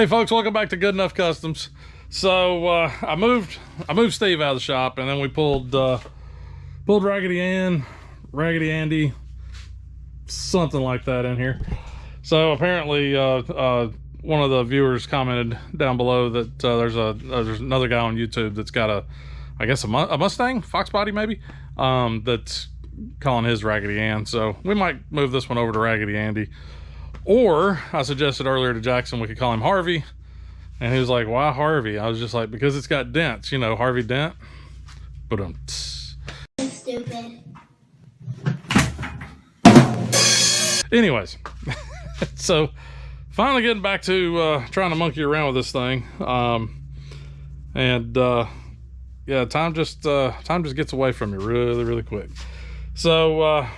Hey folks, welcome back to Good Enough Customs. So I moved Steve out of the shop, and then we pulled Raggedy Ann, Raggedy Andy, something like that in here. So apparently one of the viewers commented down below that there's another guy on YouTube that's got I guess a Mustang, Fox body maybe, that's calling his Raggedy Ann. So we might move this one over to Raggedy Andy. Or I suggested earlier to Jackson we could call him Harvey, and he was like, why Harvey? I was just like, because it's got dents, you know, Harvey Dent. But stupid. Anyways, so finally getting back to trying to monkey around with this thing, yeah, time just gets away from you really quick. So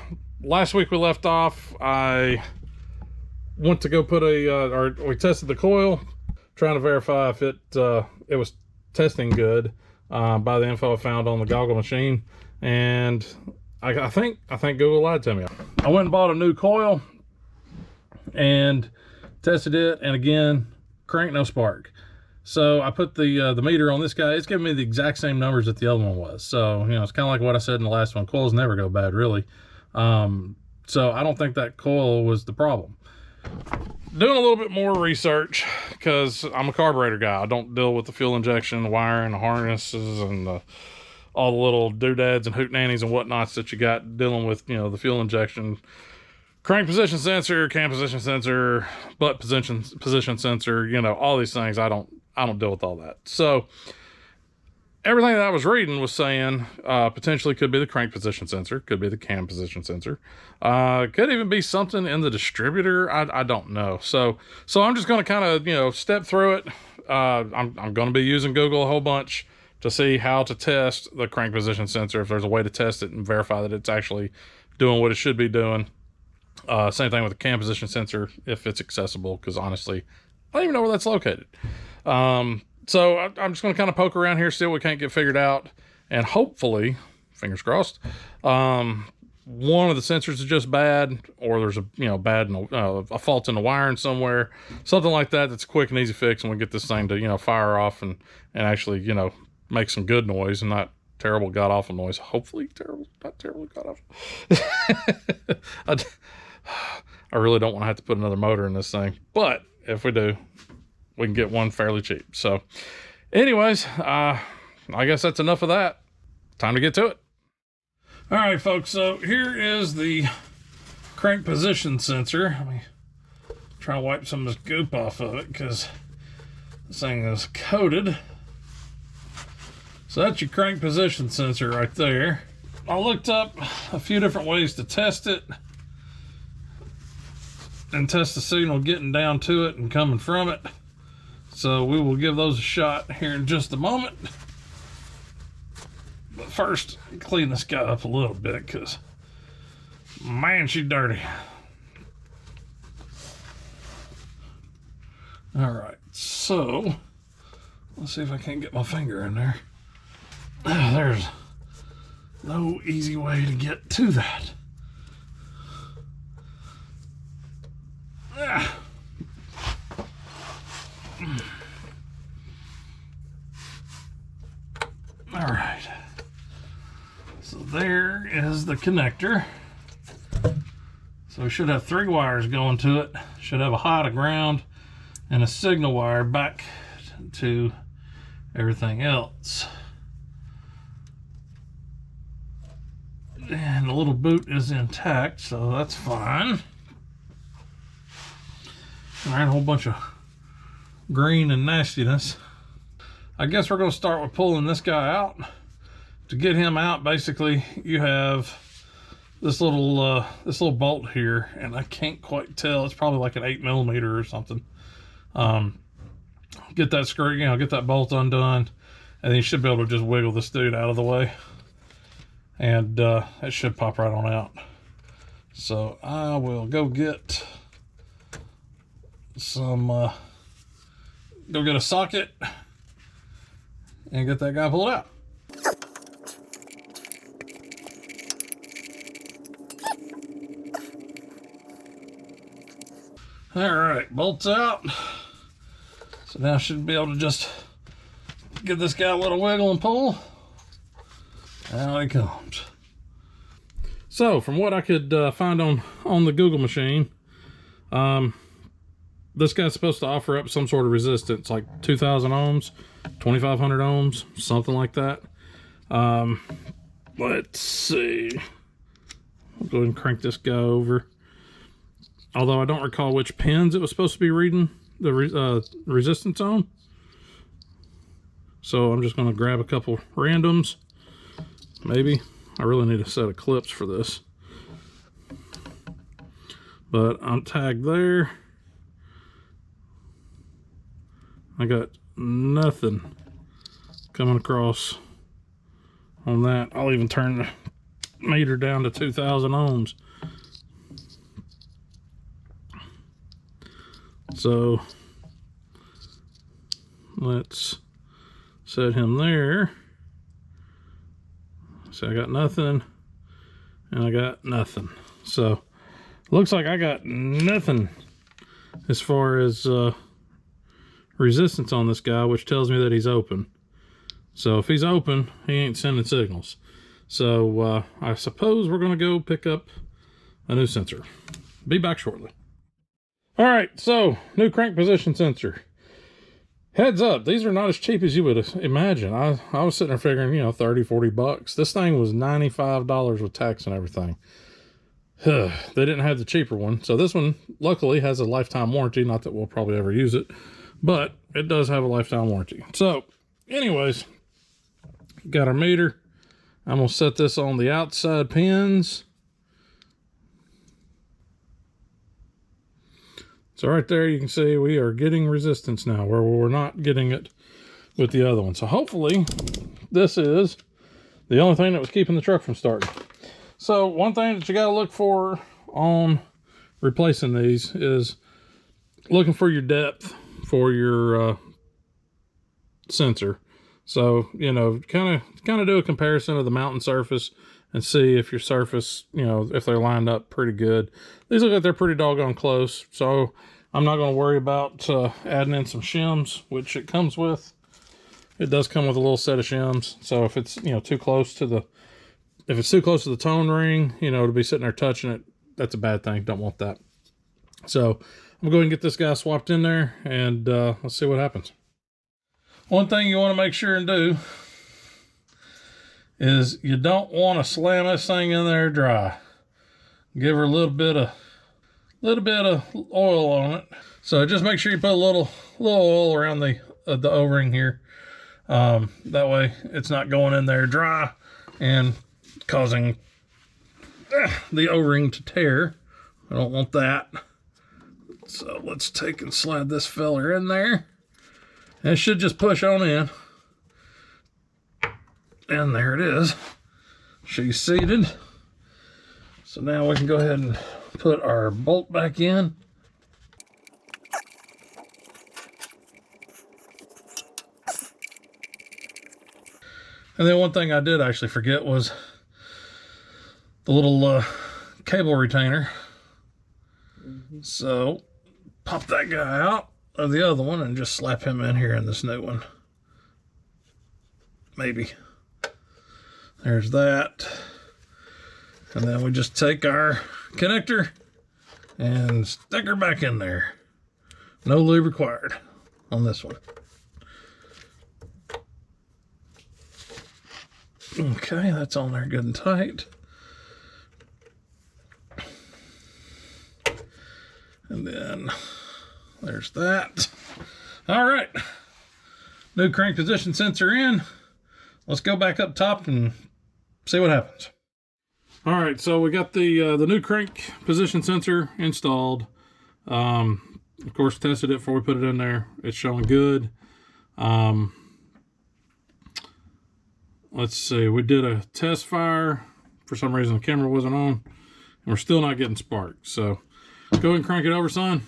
last week we left off, I went to go put we tested the coil, trying to verify if it was testing good by the info I found on the goggle machine, and I think Google lied to me. I went and bought a new coil and tested it, and again, crank no spark. So I put the meter on this guy. It's giving me the exact same numbers that the other one was. So, you know, it's kind of like what I said in the last one. Coils never go bad, really. So I don't think that coil was the problem. Doing a little bit more research, because I'm a carburetor guy. I don't deal with the fuel injection, the wiring, the harnesses, and all the little doodads and hootenannies and whatnots that you got dealing with, you know, the fuel injection. Crank position sensor, cam position sensor, butt position sensor, you know, all these things. I don't deal with all that. So everything that I was reading was saying potentially could be the crank position sensor, could be the cam position sensor, could even be something in the distributor. I don't know. So I'm just going to kind of, you know, step through it. I'm going to be using Google a whole bunch to see how to test the crank position sensor, if there's a way to test it and verify that it's actually doing what it should be doing. Same thing with the cam position sensor, if it's accessible, because honestly, I don't even know where that's located. So I'm just going to kind of poke around here, see what we can't get figured out, and hopefully, fingers crossed, one of the sensors is just bad, or there's a fault in the wiring somewhere, something like that. That's a quick and easy fix, and we get this thing to, you know, fire off and actually, you know, make some good noise and not terrible god-awful noise. Hopefully not terribly god-awful. I really don't want to have to put another motor in this thing, but if we do, we can get one fairly cheap. So anyways, I guess that's enough of that. Time to get to it. All right, folks, so here is the crank position sensor. Let me try to wipe some of this goop off of it, because this thing is coated. So that's your crank position sensor right there. I looked up a few different ways to test it and test the signal getting down to it and coming from it. So we will give those a shot here in just a moment. But first, clean this guy up a little bit, because man, she's dirty. All right, so let's see if I can't get my finger in there. There's no easy way to get to that. All right, so there is the connector. So we should have 3 wires going to it. Should have a high to ground and a signal wire back to everything else. And the little boot is intact, so that's fine. All right, a whole bunch of green and nastiness. I guess we're going to start with pulling this guy out. To get him out, basically, you have this little bolt here, and I can't quite tell. It's probably like an 8mm or something. Get that screw, you know, get that bolt undone, and then you should be able to just wiggle this dude out of the way, and it should pop right on out. So I will go get go get a socket and get that guy pulled out. All right, bolts out. now I should be able to just give this guy a little wiggle and pull. Out he comes. So from what I could find on the Google machine, this guy's supposed to offer up some sort of resistance, like 2,000 ohms, 2,500 ohms, something like that. Let's see. I'll go ahead and crank this guy over. Although I don't recall which pins it was supposed to be reading the resistance on. So I'm just going to grab a couple randoms. Maybe. I really need a set of clips for this. But I'm tagged there. I got nothing coming across on that. I'll even turn the meter down to 2,000 ohms. So let's set him there. So I got nothing and I got nothing. So looks like I got nothing as far as resistance on this guy, which tells me that he's open. So if he's open, he ain't sending signals. So I suppose we're going to go pick up a new sensor. Be back shortly. All right, so new crank position sensor. Heads up, these are not as cheap as you would imagine. I was sitting there figuring, you know, 30, 40 bucks. This thing was $95 with tax and everything. They didn't have the cheaper one. So this one, luckily, has a lifetime warranty. Not that we'll probably ever use it, but it does have a lifetime warranty. So, anyways, got our meter. I'm going to set this on the outside pins. So right there, you can see we are getting resistance now, where we're not getting it with the other one. So hopefully this is the only thing that was keeping the truck from starting. So one thing that you got to look for on replacing these is looking for your depth for your sensor. So, you know, kind of do a comparison of the mounting surface and see if your surface, you know, if they're lined up pretty good. These look like they're pretty doggone close. So I'm not going to worry about adding in some shims, which it comes with. It does come with a little set of shims. So if it's, you know, too close to the, if it's too close to the tone ring, you know, to be sitting there touching it, that's a bad thing. Don't want that. So I'm going to go ahead and get this guy swapped in there, and let's see what happens. One thing you want to make sure and do is you don't want to slam this thing in there dry. Give her a little bit of oil on it. So just make sure you put a little oil around the O-ring here. That way it's not going in there dry and causing the O-ring to tear. I don't want that. So let's take and slide this feller in there. And it should just push on in. And there it is. She's seated. So now we can go ahead and put our bolt back in. And then one thing I did actually forget was the little cable retainer. So pop that guy out of the other one and just slap him in here in this new one. Maybe. There's that. And then we just take our connector and stick her back in there. No lube required on this one. Okay, that's on there good and tight. And then there's that. All right, new crank position sensor in. Let's go back up top and see what happens. All right, so we got the new crank position sensor installed. Of course, tested it before we put it in there. It's showing good. Let's see, we did a test fire. For some reason, the camera wasn't on, and we're still not getting sparks. So go ahead and crank it over, son.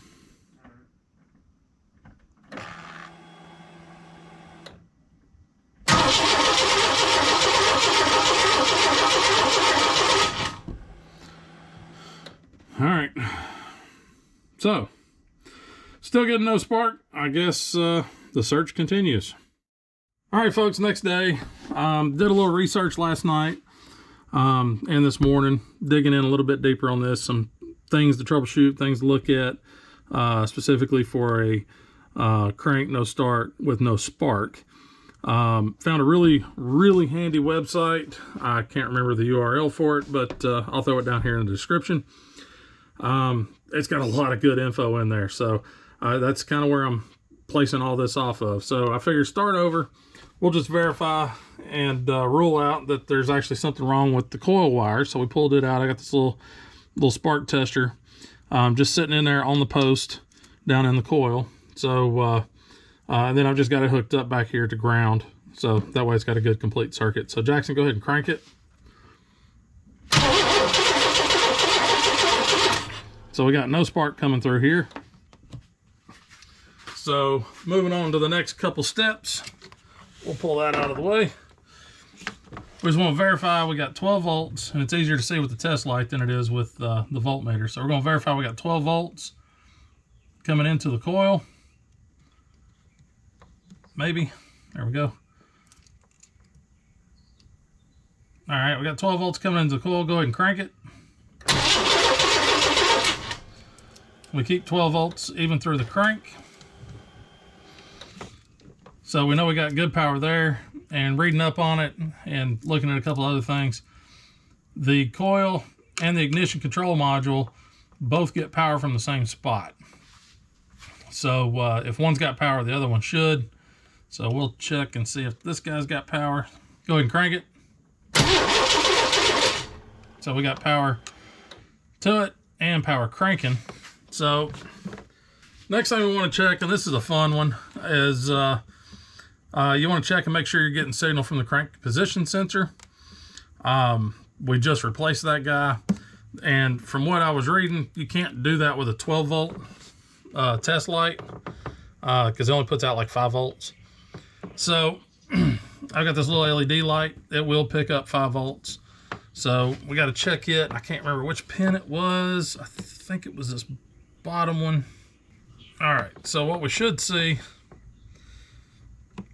All right, so still getting no spark. I guess the search continues. All right, folks, next day. Did a little research last night and this morning, digging in a little bit deeper on this. Some things to troubleshoot, things to look at, specifically for a crank no start with no spark. Found a really handy website. I can't remember the URL for it, but I'll throw it down here in the description. It's got a lot of good info in there, so that's kind of where I'm placing all this off of. So I figured start over. We'll just verify and rule out that there's actually something wrong with the coil wire. So we pulled it out. I got this little spark tester just sitting in there on the post down in the coil. So and then I've just got it hooked up back here to ground, so that way it's got a good complete circuit. So Jackson, go ahead and crank it. So we got no spark coming through here. So moving on to the next couple steps, we'll pull that out of the way. We just want to verify we got 12 volts, and it's easier to see with the test light than it is with the voltmeter. So we're going to verify we got 12 volts coming into the coil. Maybe. There we go. All right, we got 12 volts coming into the coil. Go ahead and crank it. We keep 12 volts even through the crank. So we know we got good power there. And reading up on it and looking at a couple other things, the coil and the ignition control module both get power from the same spot. So if one's got power, the other one should. So we'll check and see if this guy's got power. Go ahead and crank it. So we got power to it and power cranking. So next thing we want to check, and this is a fun one, is you want to check and make sure you're getting signal from the crank position sensor. We just replaced that guy, and from what I was reading, you can't do that with a 12 volt test light because it only puts out like 5 volts. So I got this little LED light. It will pick up 5 volts. So we got to check it. I can't remember which pin it was. I think it was this bottom one. All right, so what we should see,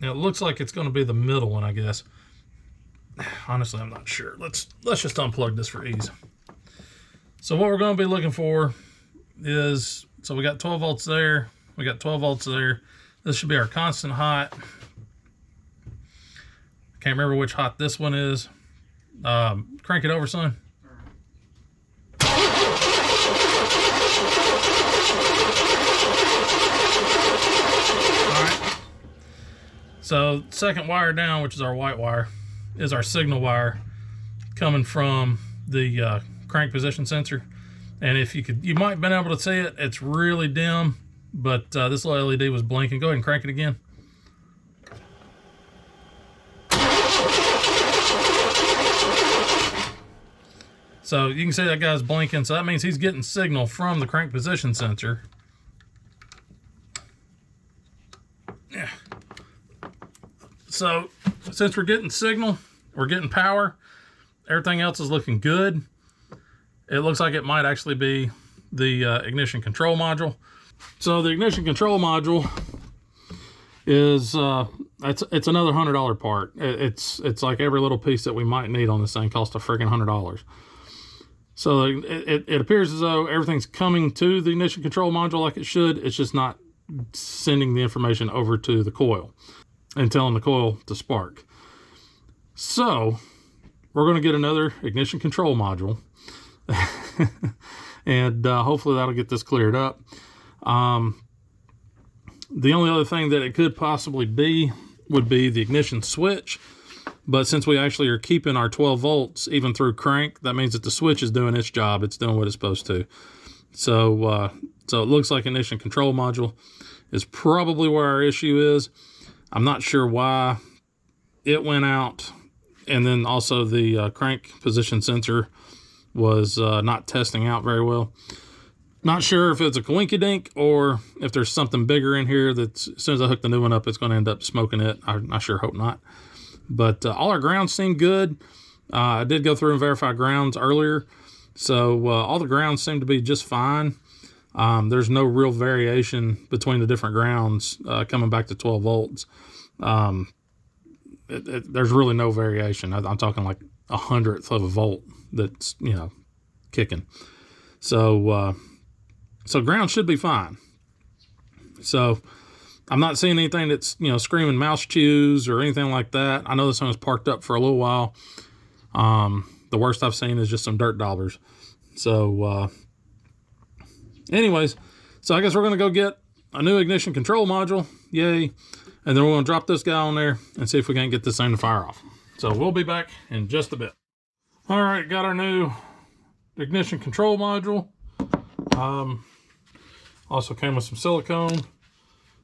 now it looks like it's going to be the middle one, I guess. Honestly, I'm not sure. Let's just unplug this for ease. So what we're going to be looking for is, so we got 12 volts there. We got 12 volts there. This should be our constant hot. Can't remember which hot this one is. Crank it over, son. All right. So second wire down, which is our white wire, is our signal wire coming from the crank position sensor. And if you might have been able to see it. It's really dim, but this little LED was blinking. Go ahead and crank it again. So you can see that guy's blinking. So that means he's getting signal from the crank position sensor. Yeah. So since we're getting signal, we're getting power, everything else is looking good. It looks like it might actually be the ignition control module. So the ignition control module is it's another $100 part. It's like every little piece that we might need on this thing costs a friggin' $100. So it appears as though everything's coming to the ignition control module like it should. It's just not sending the information over to the coil and telling the coil to spark. So we're going to get another ignition control module. And hopefully that'll get this cleared up. The only other thing that it could possibly be would be the ignition switch. But since we actually are keeping our 12 volts even through crank, that means that the switch is doing its job. It's doing what it's supposed to. So so it looks like ignition control module is probably where our issue is. I'm not sure why it went out. And then also the crank position sensor was not testing out very well. Not sure if it's a coinkydink or if there's something bigger in here that as soon as I hook the new one up, it's going to end up smoking it. I sure hope not. But all our grounds seem good. I did go through and verify grounds earlier. So all the grounds seem to be just fine. There's no real variation between the different grounds coming back to 12 volts. There's really no variation. I'm talking like 100th of a volt that's, you know, kicking. So ground should be fine. So I'm not seeing anything that's, you know, screaming mouse chews or anything like that. I know this one was parked up for a little while. The worst I've seen is just some dirt daubers. So anyways, so I guess we're going to go get a new ignition control module. Yay. And then we're going to drop this guy on there and see if we can't get this thing to fire off. So we'll be back in just a bit. All right, got our new ignition control module. Also came with some silicone.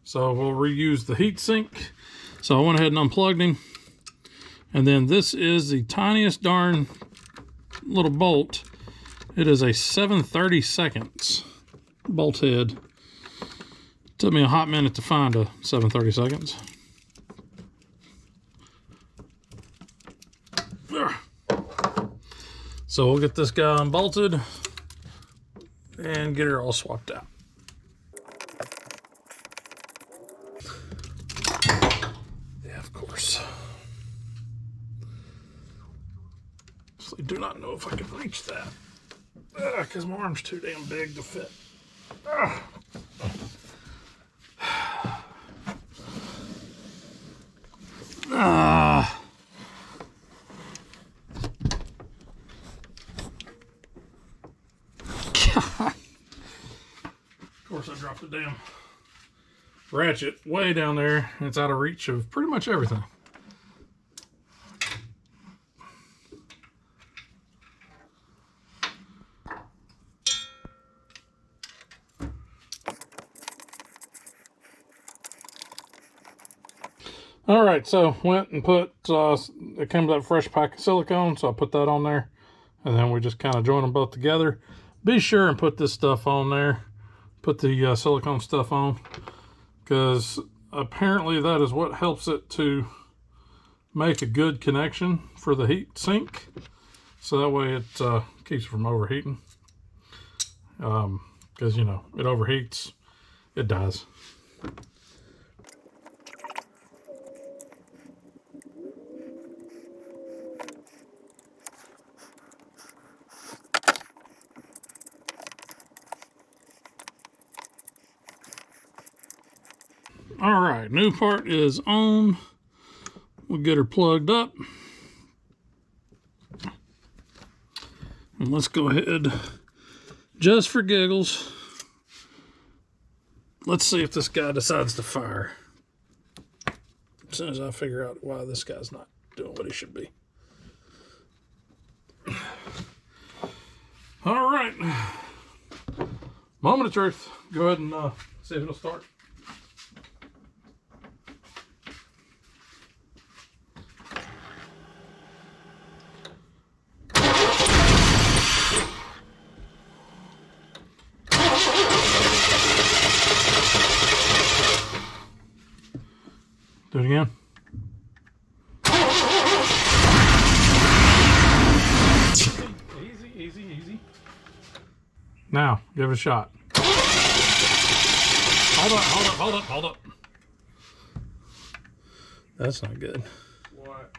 So we'll reuse the heat sink. So I went ahead and unplugged him. And then this is the tiniest darn little bolt. It is a 7/32 bolt head. Took me a hot minute to find a 7/32. So we'll get this guy unbolted and get her all swapped out. Yeah, of course. I do not know if I can reach that because my arm's too damn big to fit. Of course, I dropped the damn ratchet way down there. It's out of reach of pretty much everything. All right, so went and put, it came with that fresh pack of silicone, so I put that on there, and then we just kind of join them both together. Be sure and put this stuff on there, put the silicone stuff on, because apparently that is what helps it to make a good connection for the heat sink, so that way it keeps it from overheating, because, you know, it overheats, it dies. All right, new part is on. We'll get her plugged up. And let's go ahead, just for giggles, let's see if this guy decides to fire. As soon as I figure out why this guy's not doing what he should be. All right. Moment of truth. Go ahead and see if it'll start. Do it again. Easy, easy, easy. Now, give it a shot. Hold up, hold up, hold up, hold up. That's not good. What?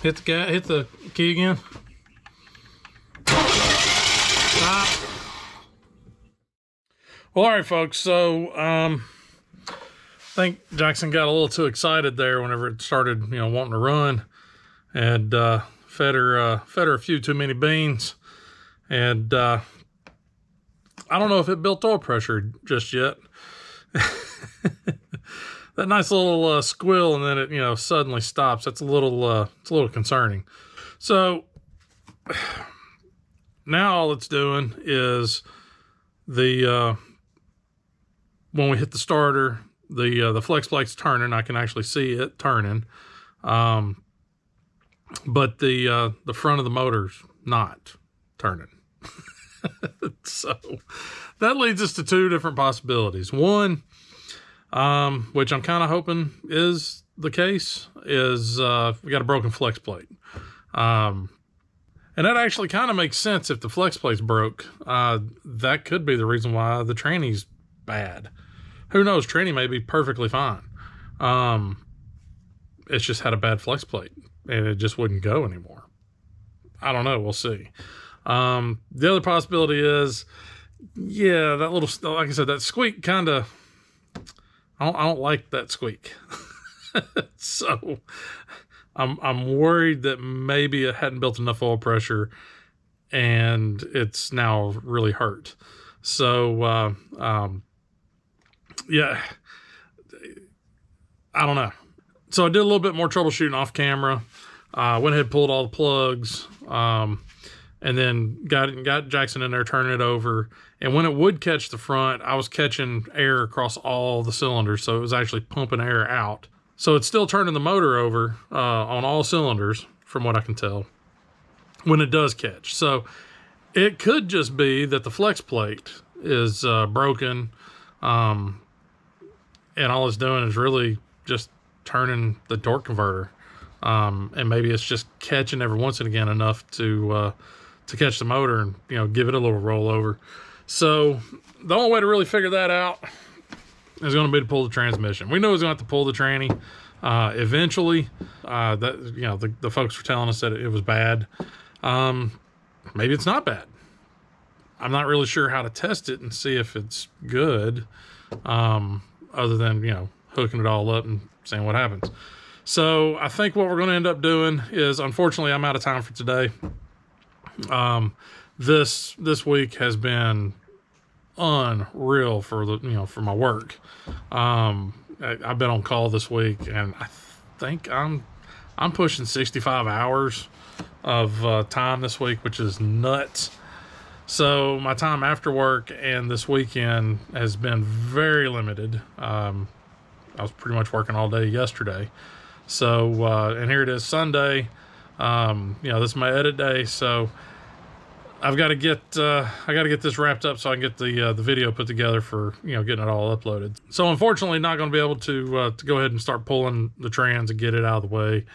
Hit the key again. Well, all right, folks. So, I think Jackson got a little too excited there whenever it started, you know, wanting to run, and fed her a few too many beans, and I don't know if it built oil pressure just yet. That nice little squill, and then it, you know, suddenly stops. That's it's a little concerning. So now all it's doing is the when we hit the starter, the flex plate's turning. I can actually see it turning, but the front of the motor's not turning. So that leads us to two different possibilities. One, which I'm kind of hoping is the case is we got a broken flex plate. And that actually kind of makes sense. If the flex plate's broke, that could be the reason why the tranny's bad. Who knows? Tranny may be perfectly fine. It's just had a bad flex plate and it just wouldn't go anymore. I don't know. We'll see. The other possibility is, yeah, that little, like I said, that squeak kind of, I don't like that squeak. So I'm worried that maybe it hadn't built enough oil pressure and it's now really hurt. So, yeah, I don't know. So I did a little bit more troubleshooting off camera. Went ahead and pulled all the plugs, and then got Jackson in there, turning it over. And when it would catch the front, I was catching air across all the cylinders, so it was actually pumping air out. So it's still turning the motor over on all cylinders, from what I can tell, when it does catch. So it could just be that the flex plate is broken, and all it's doing is really just turning the torque converter. And maybe it's just catching every once and again enough to catch the motor and, you know, give it a little rollover. So the only way to really figure that out is going to be to pull the transmission. We know it's going to have to pull the tranny eventually. That, you know, the folks were telling us that it was bad. Maybe it's not bad. I'm not really sure how to test it and see if it's good, other than, you know, hooking it all up and seeing what happens. So I think what we're going to end up doing is, unfortunately, I'm out of time for today. This week has been unreal for my work. I've been on call this week, and I think I'm pushing 65 hours of time this week, which is nuts. So my time after work and this weekend has been very limited. I was pretty much working all day yesterday. So, and here it is Sunday. This is my edit day. So I've got to get this wrapped up so I can get the video put together for, getting it all uploaded. So unfortunately not going to be able to go ahead and start pulling the trans and get it out of the way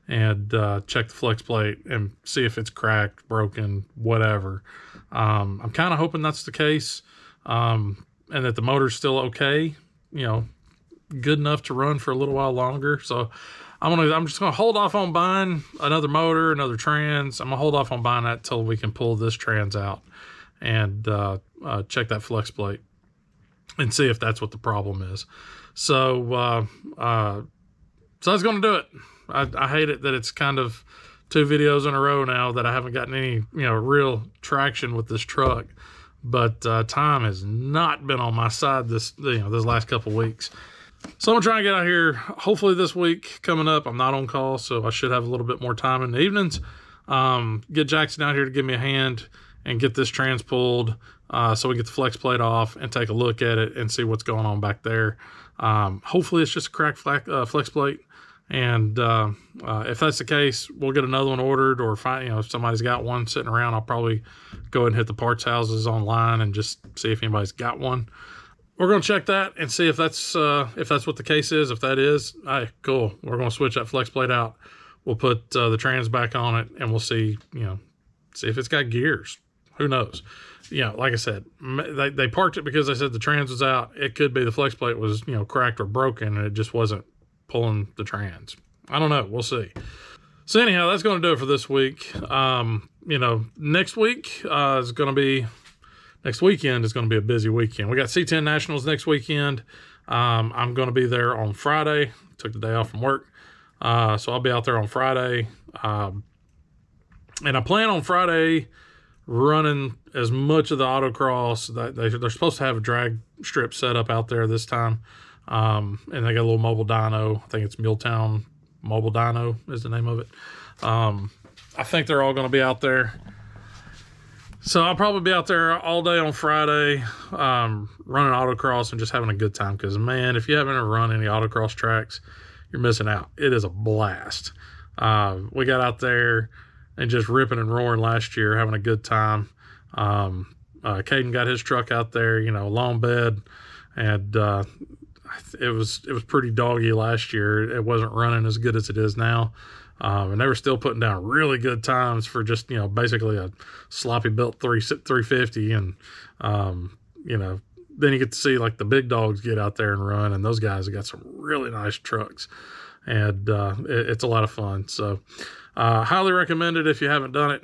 and check the flex plate and see if it's cracked, broken, whatever. I'm kind of hoping that's the case, and that the motor's still okay, good enough to run for a little while longer. So I'm just gonna hold off on buying another motor, another trans. I'm gonna hold off on buying that till we can pull this trans out and check that flex plate and see if that's what the problem is. So that's gonna do it. I hate it that it's kind of 2 videos in a row now that I haven't gotten any, real traction with this truck. But time has not been on my side this last couple weeks. So I'm gonna try and get out here hopefully this week coming up. I'm not on call, so I should have a little bit more time in the evenings. Get Jackson out here to give me a hand and get this trans pulled, so we get the flex plate off and take a look at it and see what's going on back there. Hopefully it's just a cracked flex plate. And if that's the case, we'll get another one ordered, or if somebody's got one sitting around, I'll probably go ahead and hit the parts houses online and just see if anybody's got one. We're going to check that and see if that's what the case is. If that is, hey, cool. We're going to switch that flex plate out. We'll put the trans back on it, and we'll see if it's got gears. Who knows? Like I said, they parked it because they said the trans was out. It could be the flex plate was cracked or broken, and it just wasn't pulling the trans. I don't know. We'll see. So anyhow, that's going to do it for this week. Next weekend is going to be a busy weekend. We got C10 Nationals next weekend. I'm going to be there on Friday. Took the day off from work. So I'll be out there on Friday. And I plan on Friday running as much of the autocross. They're supposed to have a drag strip set up out there this time. And they got a little mobile dyno. I think it's Milltown Mobile Dyno is the name of it. I think they're all going to be out there. So I'll probably be out there all day on Friday, running autocross and just having a good time. Because, man, if you haven't ever run any autocross tracks, you're missing out. It is a blast. We got out there and just ripping and roaring last year, having a good time. Caden got his truck out there, long bed. And it was pretty doggy last year. It wasn't running as good as it is now. And they were still putting down really good times for just, you know, basically a sloppy built 350. And, you know, then you get to see like the big dogs get out there and run, and those guys have got some really nice trucks, and it's a lot of fun. So highly recommend it if you haven't done it.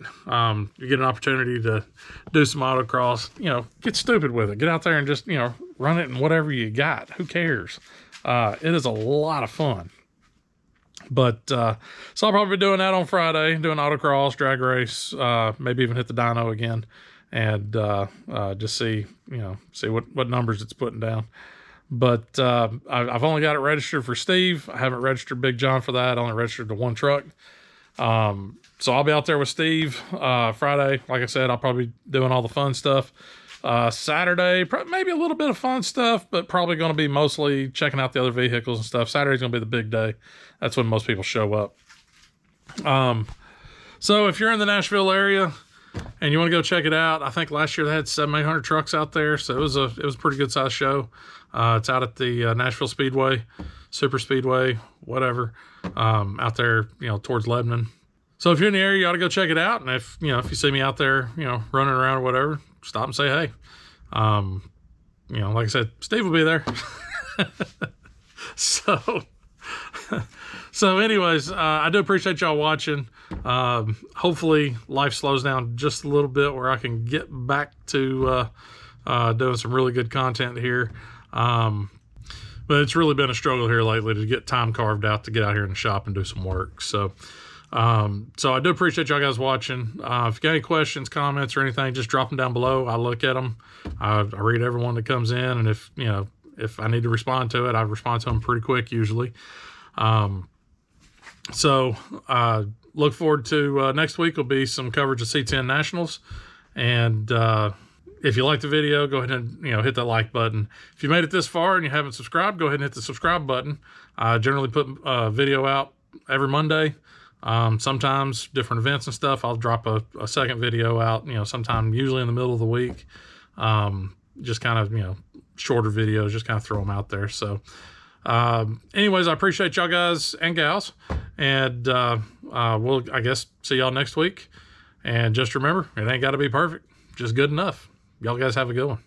You get an opportunity to do some autocross, you know, get stupid with it. Get out there and just, you know, run it in whatever you got. Who cares? It is a lot of fun. But so I'll probably be doing that on Friday, doing autocross, drag race, maybe even hit the dyno again, and just see, you know, see what numbers it's putting down. But I've only got it registered for Steve. I haven't registered Big John for that. I only registered the one truck. So I'll be out there with Steve Friday. Like I said, I'll probably be doing all the fun stuff. Saturday, maybe a little bit of fun stuff, but probably going to be mostly checking out the other vehicles and stuff. Saturday's going to be the big day. That's when most people show up. So if you're in the Nashville area and you want to go check it out, I think last year they had 700-800 trucks out there, so it was a pretty good sized show. It's out at the Nashville Speedway, Super Speedway, whatever, out there, you know, towards Lebanon. So if you're in the area, you ought to go check it out. And if you see me out there, you know, running around or whatever, stop and say hey. You know, like I said, Steve will be there. So anyways, I do appreciate y'all watching. Hopefully life slows down just a little bit where I can get back to doing some really good content here. But it's really been a struggle here lately to get time carved out to get out here in the shop and do some work. So I do appreciate y'all guys watching. If you got any questions, comments, or anything, just drop them down below. I look at them. I read everyone that comes in, and if I need to respond to it, I respond to them pretty quick usually. Look forward to next week will be some coverage of C10 Nationals. And if you like the video, go ahead and hit that like button. If you made it this far and you haven't subscribed, go ahead and hit the subscribe button. I generally put a video out every Monday. Sometimes different events and stuff, I'll drop a second video out, sometime usually in the middle of the week. Just kind of, shorter videos, just kind of throw them out there. So anyways, I appreciate y'all guys and gals, and we'll, I guess, see y'all next week. And just remember, it ain't got to be perfect, just good enough. Y'all guys have a good one.